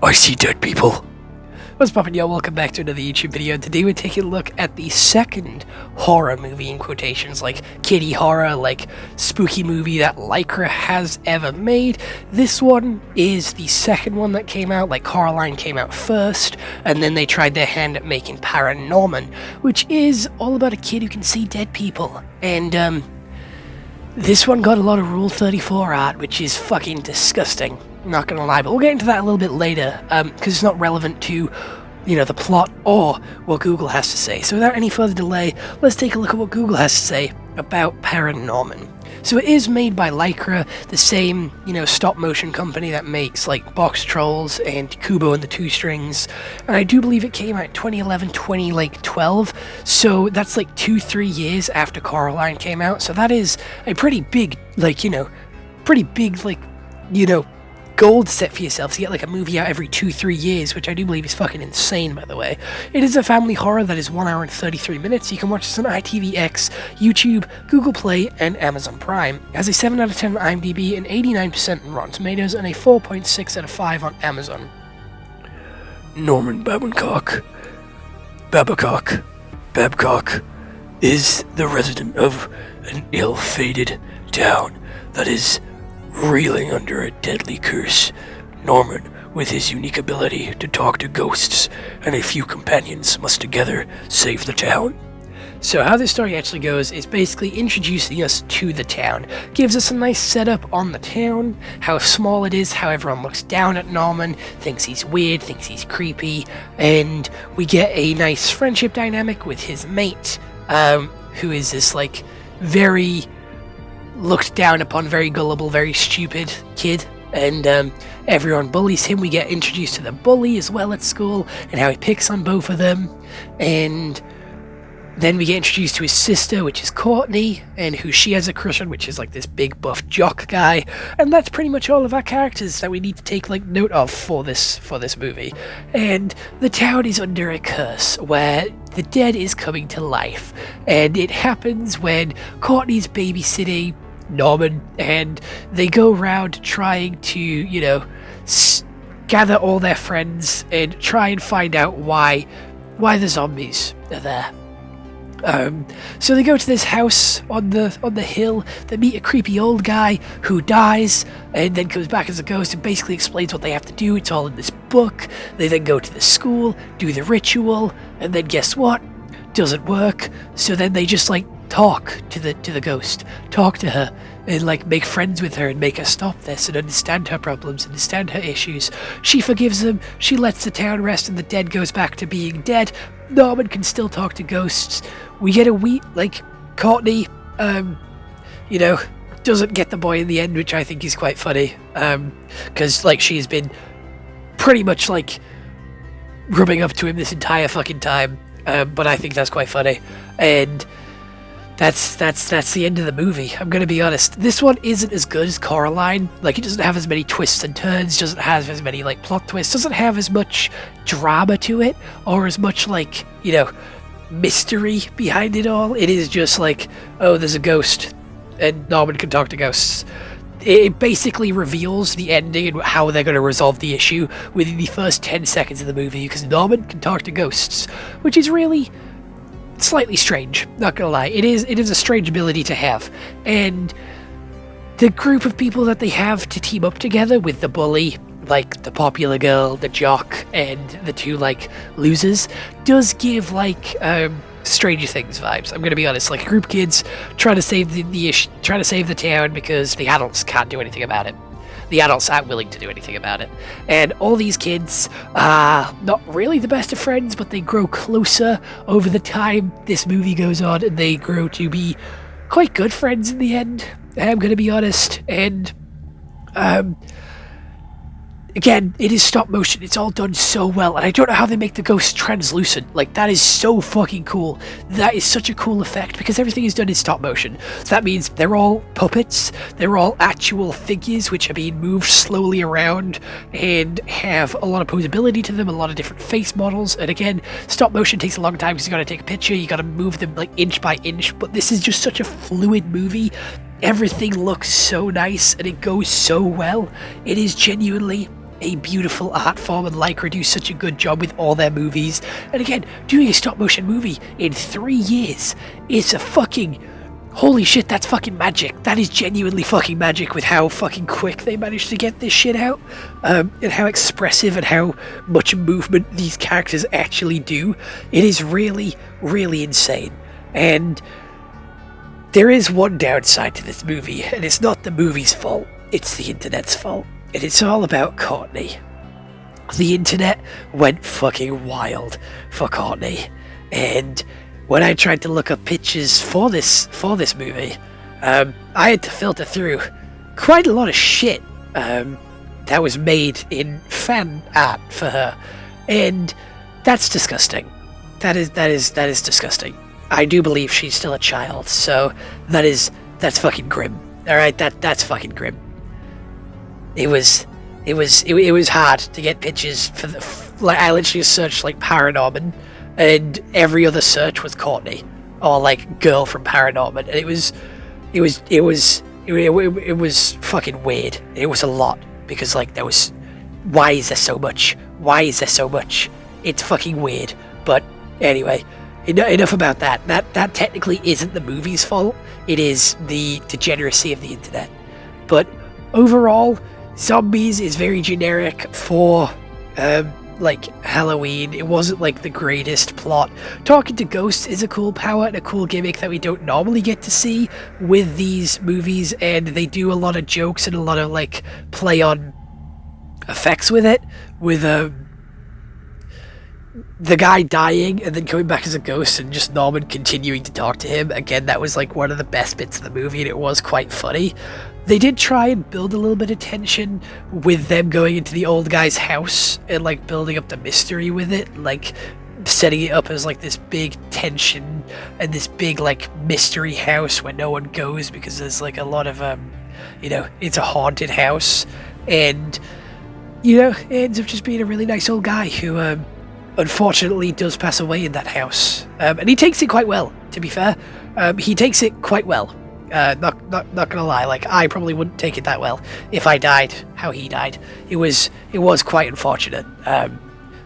I see dead people. What's poppin', y'all? Welcome back to another YouTube video. Today we're taking a look at the second horror movie, in quotations, like kiddie horror, like spooky movie that Lycra has ever made. This one is the second one that came out. Like Coraline came out first, and then they tried their hand at making Paranorman, which is all about a kid who can see dead people. And this one got a lot of Rule 34 art, which is fucking disgusting. Not gonna lie, but we'll get into that a little bit later, because it's not relevant to, the plot or what Google has to say. So without any further delay, let's take a look at what Google has to say about Paranorman. So it is made by Lycra, the same, stop-motion company that makes, like, Box Trolls and Kubo and the Two Strings, and I do believe it came out 2011, 2012, so that's, like, 2-3 years after Coraline came out, so that is a pretty big, goal to set for yourself to get like a movie out every 2-3 years, which I do believe is fucking insane, by the way. It is a family horror that is 1 hour and 33 minutes. You can watch this on ITVX, YouTube, Google Play, and Amazon Prime. It has a 7 out of 10 on IMDb, an 89% on Rotten Tomatoes, and a 4.6 out of 5 on Amazon. Norman Babcock is the resident of an ill-fated town that is reeling under a deadly curse. Norman, with his unique ability to talk to ghosts and a few companions, must together save the town. So how this story actually goes is basically introducing us to the town. Gives us a nice setup on the town, how small it is, how everyone looks down at Norman, thinks he's weird, thinks he's creepy, and we get a nice friendship dynamic with his mate, who is this, like, very looked down upon, very gullible, very stupid kid, and everyone bullies him. We get introduced to the bully as well at school, and how he picks on both of them, and then we get introduced to his sister, which is Courtney, and who she has a crush on, which is like this big buff jock guy, and that's pretty much all of our characters that we need to take like note of for this movie. And the town is under a curse where the dead is coming to life, and it happens when Courtney's babysitting Norman, and they go around trying to, gather all their friends and try and find out why the zombies are there. So they go to this house on the hill. They meet a creepy old guy who dies and then comes back as a ghost and basically explains what they have to do. It's all in this book. They then go to the school, do the ritual, and then guess what? Doesn't work. So then they just talk to the ghost, talk to her, and make friends with her and make her stop this and understand her problems, understand her issues. She forgives them. She lets the town rest, and the dead goes back to being dead. Norman can still talk to ghosts. We get Courtney, doesn't get the boy in the end, which I think is quite funny, because she's been pretty much rubbing up to him this entire fucking time, but I think that's quite funny, and that's the end of the movie. I'm gonna be honest. This one isn't as good as Coraline. It doesn't have as many twists and turns, doesn't have as many plot twists, doesn't have as much drama to it, or as much mystery behind it all. It is just oh, there's a ghost, and Norman can talk to ghosts. It basically reveals the ending and how they're going to resolve the issue within the first 10 seconds of the movie, because Norman can talk to ghosts, which is really slightly strange, not gonna lie. It is a strange ability to have, and the group of people that they have to team up together with the bully, the popular girl, the jock, and the two losers, does give Stranger Things vibes. I'm gonna be honest. A group of kids trying to save trying to save the town because the adults can't do anything about it. The adults aren't willing to do anything about it. And all these kids are not really the best of friends, but they grow closer over the time this movie goes on, and they grow to be quite good friends in the end, I'm going to be honest. And again, it is stop motion. It's all done so well, and I don't know how they make the ghosts translucent. That is so fucking cool. That is such a cool effect, because everything is done in stop motion. So that means they're all puppets. They're all actual figures which are being moved slowly around and have a lot of posability to them, a lot of different face models. And again, stop motion takes a long time because you got to take a picture, you got to move them inch by inch. But this is just such a fluid movie. Everything looks so nice and it goes so well. It is genuinely a beautiful art form, and Lycra do such a good job with all their movies. And again, doing a stop motion movie in 3 years is a fucking... Holy shit, that's fucking magic. That is genuinely fucking magic with how fucking quick they managed to get this shit out. And how expressive and how much movement these characters actually do. It is really, really insane. And there is one downside to this movie, and it's not the movie's fault, it's the internet's fault. And it's all about Courtney. The internet went fucking wild for Courtney. And when I tried to look up pictures for this movie, I had to filter through quite a lot of shit that was made in fan art for her, and that's disgusting. That is disgusting. I do believe she's still a child, so that's fucking grim. All right, that's fucking grim. It was hard to get pictures for I literally searched like Paranorman, and every other search was Courtney or like girl from Paranorman, and it was fucking weird. It was a lot because like there was, why is there so much? Why is there so much? It's fucking weird. But anyway, enough about that. That technically isn't the movie's fault. It is the degeneracy of the internet. But overall, Zombies is very generic for like Halloween. It wasn't like the greatest plot. Talking to ghosts is a cool power and a cool gimmick that we don't normally get to see with these movies, and they do a lot of jokes and a lot of like play on effects with it, with the guy dying and then coming back as a ghost and just Norman continuing to talk to him. Again, that was like one of the best bits of the movie, and it was quite funny. They did try and build a little bit of tension with them going into the old guy's house and like building up the mystery with it, like setting it up as like this big tension and this big like mystery house where no one goes because there's like a lot of it's a haunted house, and it ends up just being a really nice old guy who unfortunately does pass away in that house, and he takes it quite well, to be fair. He takes it quite well. Not gonna lie, like I probably wouldn't take it that well if I died how he died. It was quite unfortunate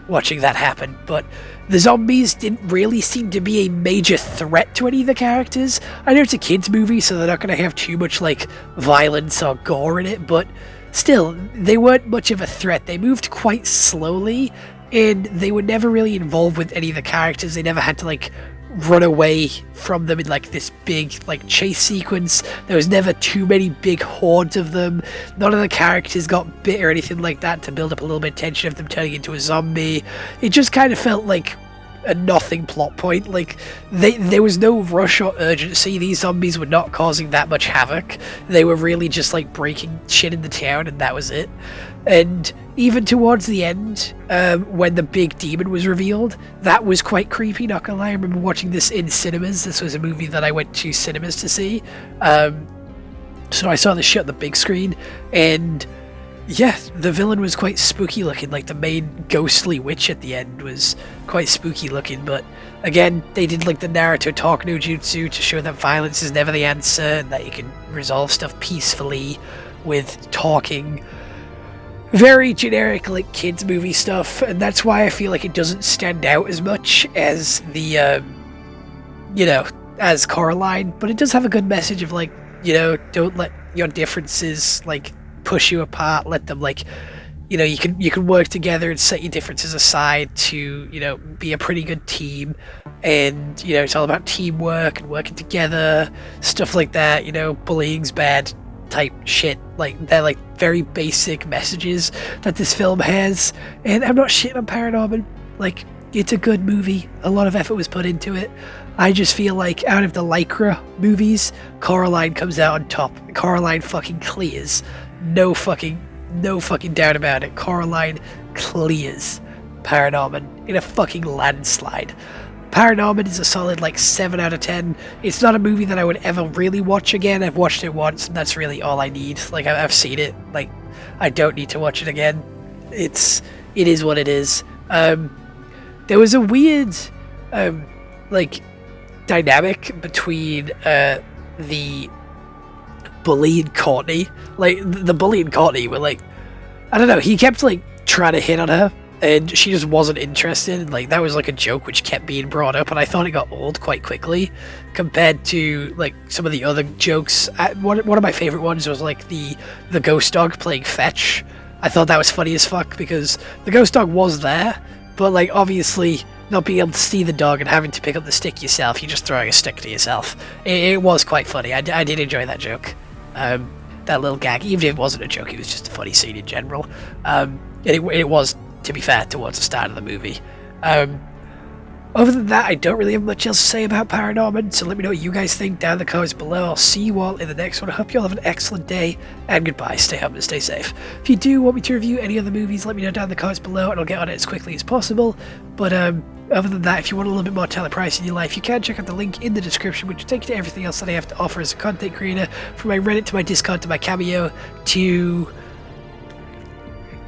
watching that happen, but the zombies didn't really seem to be a major threat to any of the characters. I know it's a kids movie, so they're not gonna have too much like violence or gore in it, but still, they weren't much of a threat. They moved quite slowly, and they were never really involved with any of the characters. They never had to like run away from them in like this big like chase sequence. There was never too many big hordes of them. None of the characters got bit or anything like that to build up a little bit of tension of them turning into a zombie. It just kind of felt like a nothing plot point. Like there was no rush or urgency. These zombies were not causing that much havoc. They were really just like breaking shit in the town, and that was it. And even towards the end, when the big demon was revealed, that was quite creepy, not gonna lie. I remember watching this in cinemas. This was a movie that I went to cinemas to see. So I saw this shit on the big screen, and yeah, the villain was quite spooky looking. Like the main ghostly witch at the end was quite spooky looking. But again, they did like the Naruto talk no jutsu to show that violence is never the answer, and that you can resolve stuff peacefully with talking. Very generic, like, kids movie stuff, and that's why I feel like it doesn't stand out as much as the, as Coraline, but it does have a good message of, like, don't let your differences, like, push you apart. Let them, like, you can work together and set your differences aside to, be a pretty good team, and, it's all about teamwork and working together, stuff like that. Bullying's bad type shit. Like, they're like very basic messages that this film has, and I'm not shitting on Paranorman. Like, it's a good movie. A lot of effort was put into it. I just feel like out of the Lycra movies, Coraline comes out on top. Coraline fucking clears. No fucking doubt about it. Coraline clears Paranorman in a fucking landslide. Paranorman is a solid, like, 7 out of 10. It's not a movie that I would ever really watch again. I've watched it once, and that's really all I need. Like, I've seen it. Like, I don't need to watch it again. It is what it is. There was a weird, dynamic between, the bully and Courtney. Like, the bully and Courtney were, like, I don't know, he kept like trying to hit on her and she just wasn't interested, and like that was like a joke which kept being brought up, and I thought it got old quite quickly compared to like some of the other jokes. One of my favorite ones was like the ghost dog playing fetch. I thought that was funny as fuck because the ghost dog was there, but like obviously not being able to see the dog and having to pick up the stick yourself, you're just throwing a stick to yourself. It was quite funny. I did enjoy that joke. That little gag, even if it wasn't a joke, it was just a funny scene in general. It was, to be fair, towards the start of the movie. Other than that, I don't really have much else to say about Paranorman, so let me know what you guys think down in the comments below. I'll see you all in the next one. I hope you all have an excellent day, and goodbye. Stay home and stay safe. If you do want me to review any other movies, let me know down in the comments below, and I'll get on it as quickly as possible. But other than that, if you want a little bit more Tyler Price in your life, you can check out the link in the description, which will take you to everything else that I have to offer as a content creator, from my Reddit to my Discord to my Cameo to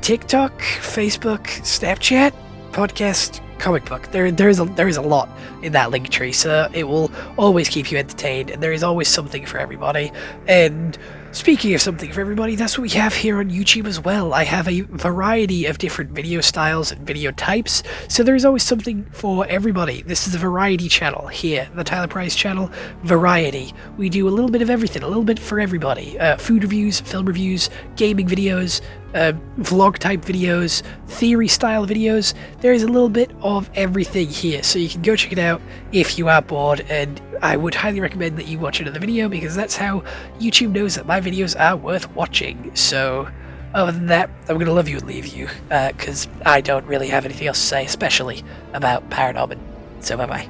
TikTok, Facebook, Snapchat, podcast, comic book. There is a lot in that link tree, so it will always keep you entertained, and there is always something for everybody. And speaking of something for everybody, that's what we have here on YouTube as well. I have a variety of different video styles and video types, so there's always something for everybody. This is a variety channel here, the Tyler Price channel, variety. We do a little bit of everything, a little bit for everybody. Food reviews, film reviews, gaming videos, vlog type videos, theory style videos. There is a little bit of everything here, so you can go check it out if you are bored, and I would highly recommend that you watch another video, because that's how YouTube knows that my videos are worth watching. So other than that, I'm going to love you and leave you, because I don't really have anything else to say, especially about Paranorman. So bye bye.